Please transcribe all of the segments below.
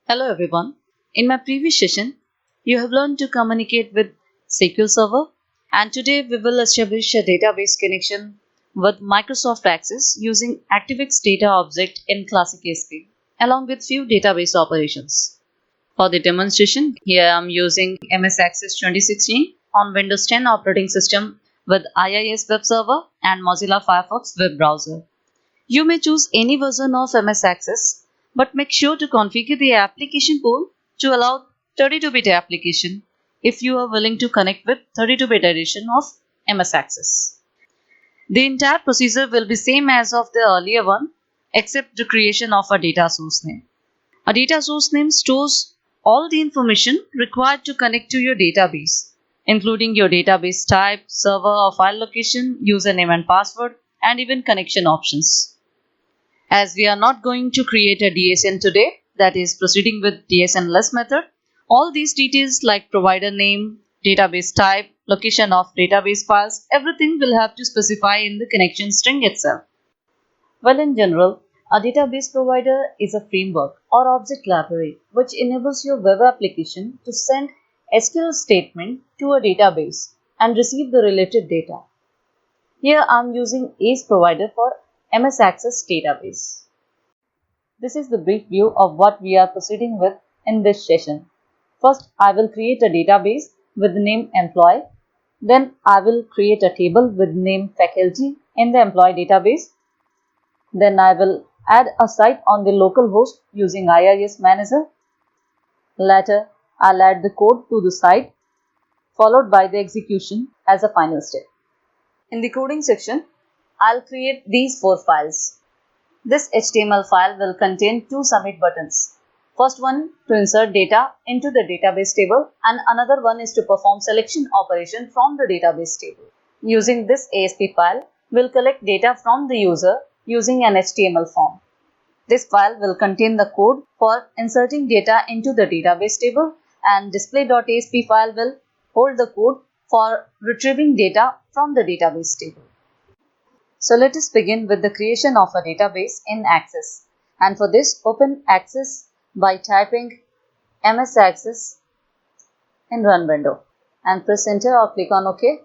Hello everyone. In my previous session, you have learned to communicate with SQL Server, and today we will establish a database connection with Microsoft Access using ActiveX Data Object in Classic ASP along with few database operations. For the demonstration, here I am using MS Access 2016 on Windows 10 operating system with IIS Web Server and Mozilla Firefox web browser. You may choose any version of MS Access, but make sure to configure the application pool to allow 32-bit application if you are willing to connect with 32-bit edition of MS Access. The entire procedure will be same as of the earlier one except the creation of a data source name. A data source name stores all the information required to connect to your database, including your database type, server or file location, username and password, and even connection options. As we are not going to create a DSN today, that is proceeding with DSN-less method, all these details like provider name, database type, location of database files, everything will have to specify in the connection string itself. Well, in general, a database provider is a framework or object library which enables your web application to send SQL statement to a database and receive the related data. Here I am using ACE provider for MS Access database. This is the brief view of what we are proceeding with in this session. First, I will create a database with the name employee. Then I will create a table with name faculty in the employee database. Then I will add a site on the local host using IIS manager. Later, I'll add the code to the site followed by the execution as a final step. In the coding section, I'll create these 4 files. This HTML file will contain 2 submit buttons. First one to insert data into the database table and another one is to perform selection operation from the database table. Using this ASP file, we'll collect data from the user using an HTML form. This file will contain the code for inserting data into the database table and display.asp file will hold the code for retrieving data from the database table. So let us begin with the creation of a database in Access. And for this, open Access by typing MS Access in Run window and press enter or click on OK.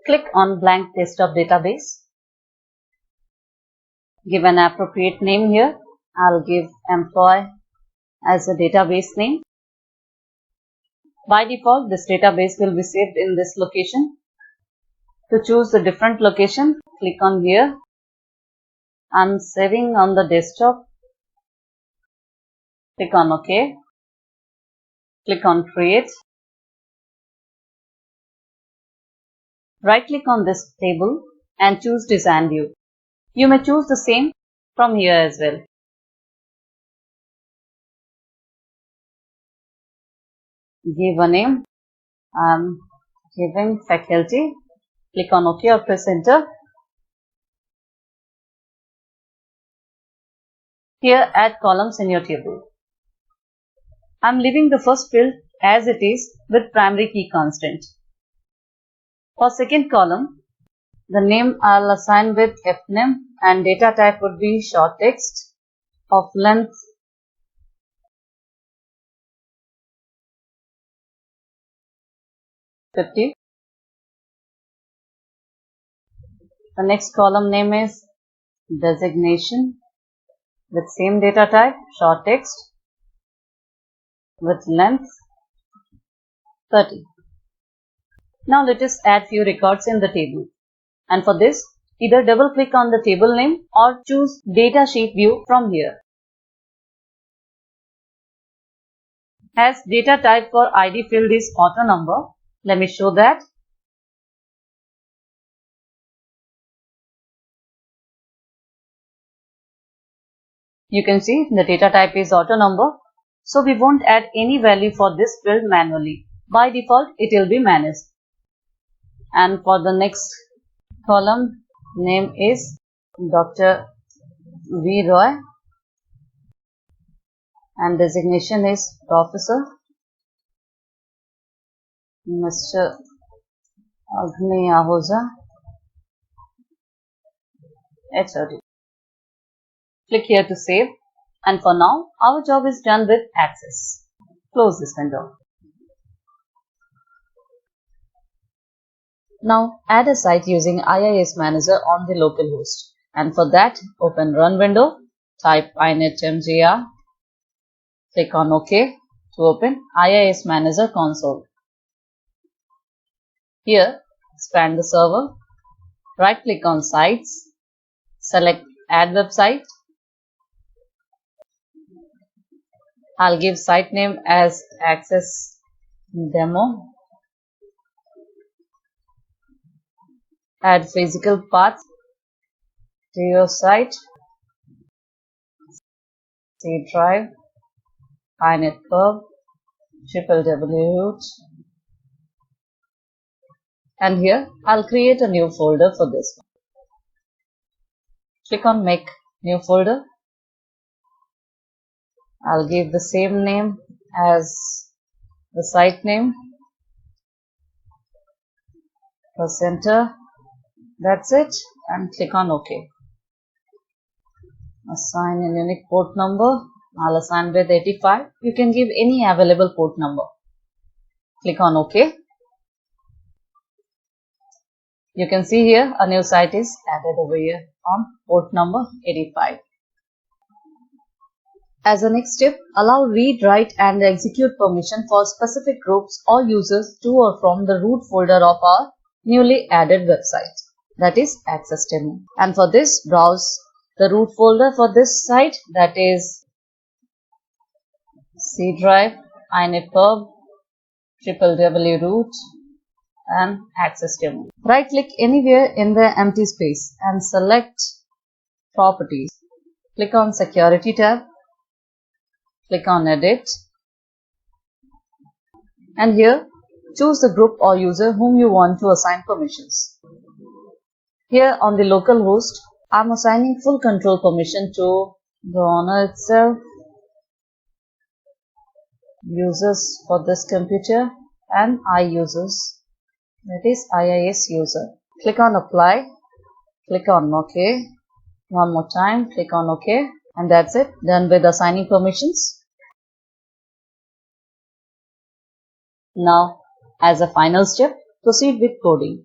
Click on blank desktop database. Give an appropriate name here. I'll give employee as a database name. By default, this database will be saved in this location. To choose a different location, click on here. I'm saving on the desktop. Click on OK. Click on Create. Right click on this table and choose Design View. You may choose the same from here as well. Give a name. I'm giving faculty. Click on OK or press enter. Here add columns in your table. I'm leaving the first field as it is with primary key constant. For second column, the name I'll assign with fname and data type would be short text of length 50. The next column name is designation with same data type, short text with length 30. Now let us add few records in the table. And for this, either double click on the table name or choose data sheet view from here. As data type for ID field is auto number, let me show that. You can see the data type is auto number. So we won't add any value for this field manually. By default, it will be managed. And for the next column, name is Dr. V. Roy and designation is Professor. Mr. Agni Ahuja HOD. Click here to save, and for now our job is done with Access. Close this window. Now add a site using IIS Manager on the local host, and for that open Run window, type inetmgr, click on OK to open IIS Manager console. Here expand the server, right click on Sites, select Add Website. I'll give site name as Access Demo. Add physical path to your site, C drive, inetperb, www root, and here I'll create a new folder for this one. Click on Make New Folder. I'll give the same name as the site name. Press enter. That's it, and click on OK. Assign a unique port number. I'll assign with 85. You can give any available port number. Click on OK. You can see here a new site is added over here on port number 85. As a next step, allow read, write and execute permission for specific groups or users to or from the root folder of our newly added website, that is Access Demo. And for this, browse the root folder for this site, that is C drive, inetperb, www root and Access Demo. Right click anywhere in the empty space and select Properties. Click on Security tab. Click on Edit. And here choose the group or user whom you want to assign permissions. Here on the local host, I am assigning full control permission to the owner itself, users for this computer and iUsers, that is IIS user. Click on Apply, click on OK. One more time, click on OK, and that's it, done with assigning permissions. Now, as a final step, proceed with coding,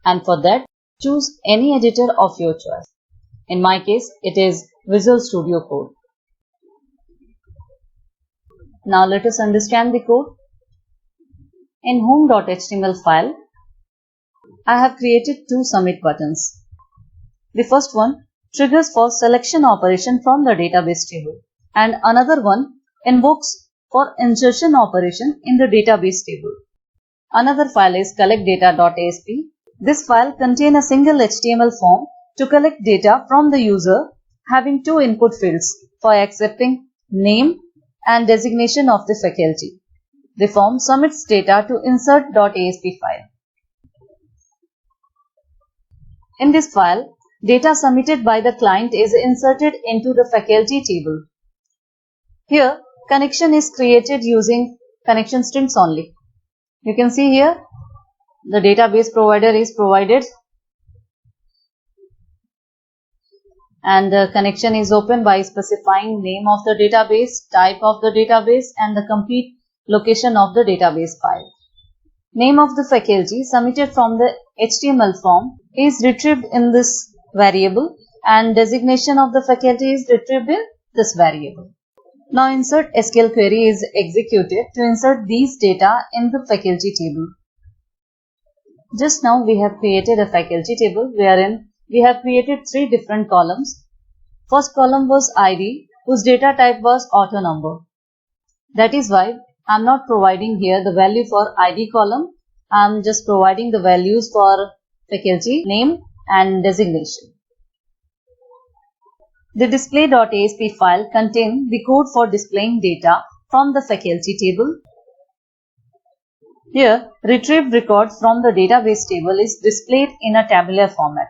and for that, choose any editor of your choice. In my case, it is Visual Studio Code. Now let us understand the code. In home.html file, I have created two submit buttons. The first one triggers for selection operation from the database table, and another one invokes for insertion operation in the database table. Another file is collectdata.asp. This file contains a single HTML form to collect data from the user, having two input fields for accepting name and designation of the faculty. The form submits data to insert.asp file. In this file, data submitted by the client is inserted into the faculty table. Here, connection is created using connection strings only. You can see here, the database provider is provided and the connection is opened by specifying name of the database, type of the database and the complete location of the database file. Name of the faculty submitted from the HTML form is retrieved in this variable and designation of the faculty is retrieved in this variable. Now insert SQL query is executed to insert these data in the faculty table. Just now we have created a faculty table wherein we have created three different columns. First column was ID, whose data type was auto number. That is why I am not providing here the value for ID column. I am just providing the values for faculty name and designation. The display.asp file contains the code for displaying data from the faculty table. Here, retrieved record from the database table is displayed in a tabular format.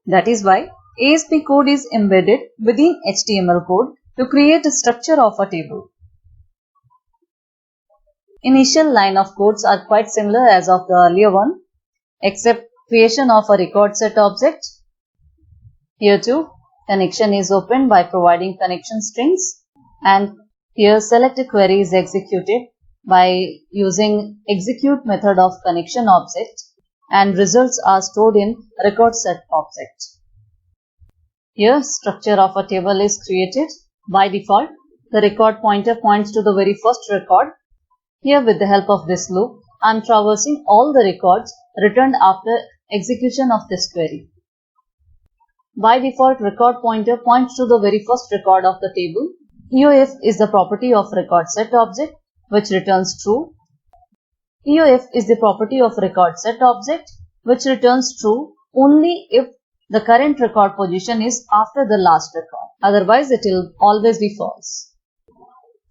That is why ASP code is embedded within HTML code to create a structure of a table. Initial line of codes are quite similar as of the earlier one, except creation of a record set object. Here too, connection is opened by providing connection strings, and here select a query is executed by using execute method of connection object, and results are stored in record set object. Here structure of a table is created. By default, the record pointer points to the very first record. Here with the help of this loop, I am traversing all the records returned after execution of this query. By default, record pointer points to the very first record of the table. EOF is the property of record set object which returns true. EOF is the property of record set object which returns true only if the current record position is after the last record. Otherwise, it will always be false.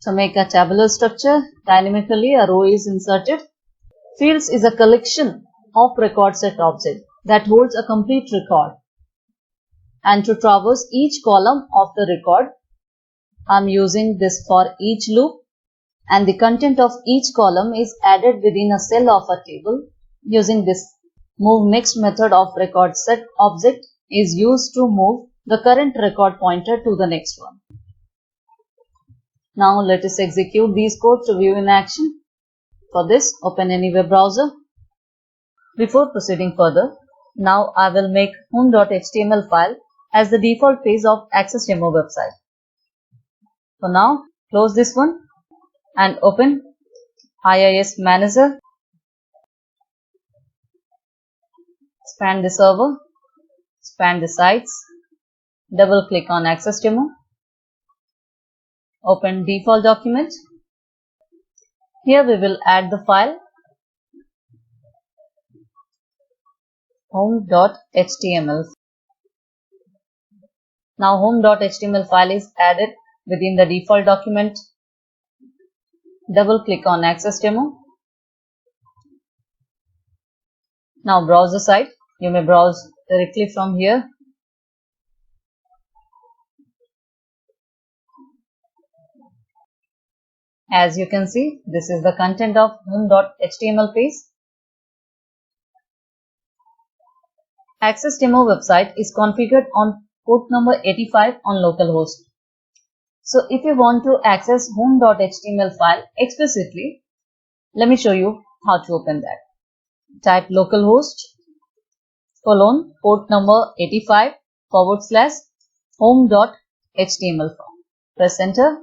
To make a tabular structure, dynamically a row is inserted. Fields is a collection of record set object that holds a complete record. And to traverse each column of the record, I am using this for each loop, and the content of each column is added within a cell of a table. Using this move next method of record set object is used to move the current record pointer to the next one. Now let us execute these codes to view in action. For this, open any web browser. Before proceeding further, now I will make home.html file as the default page of Access Demo website. For now, close this one and open IIS Manager. Expand the server, expand the sites, double click on Access Demo, open default document. Here we will add the file home.html. Now home.html file is added within the default document. Double click on Access Demo. Now browse the site. You may browse directly from here. As you can see, this is the content of home.html page. Access Demo website is configured on port number 85 on localhost. So if you want to access home.html file explicitly, let me show you how to open that. Type localhost port number 85 / home.html file. Press enter.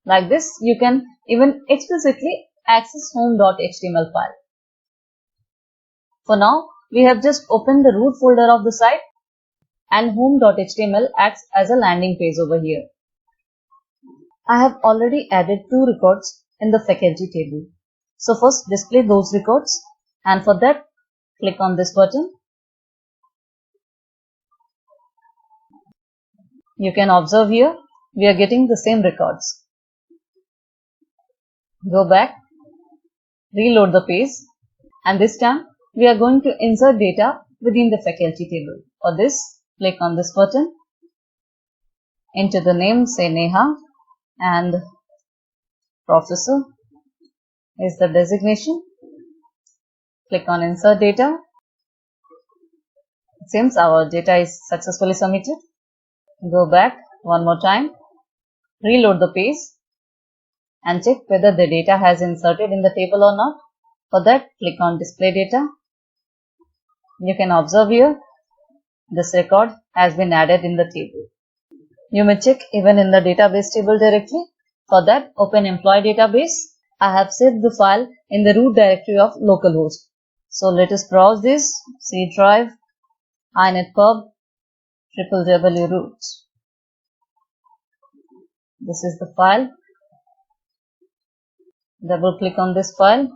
Like this, you can even explicitly access home.html file. For now, we have just opened the root folder of the site, and home.html acts as a landing page over here. I have already added 2 records in the faculty table. So first display those records, and for that click on this button. You can observe here we are getting the same records. Go back, reload the page, and this time we are going to insert data within the faculty table. For this, click on this button, enter the name, say Neha, and professor is the designation. Click on insert data. It seems our data is successfully submitted. Go back one more time, reload the page, and check whether the data has inserted in the table or not. For that, click on display data. You can observe here this record has been added in the table. You may check even in the database table directly. For that, open employee database. I have saved the file in the root directory of localhost. So let us browse this. C drive, inetpub, www.root. This is the file. Double click on this file.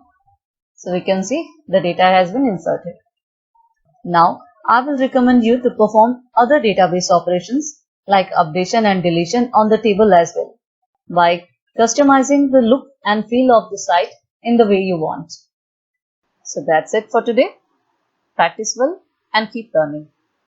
So we can see the data has been inserted. Now I will recommend you to perform other database operations like updation and deletion on the table as well by customizing the look and feel of the site in the way you want. So that's it for today. Practice well and keep learning.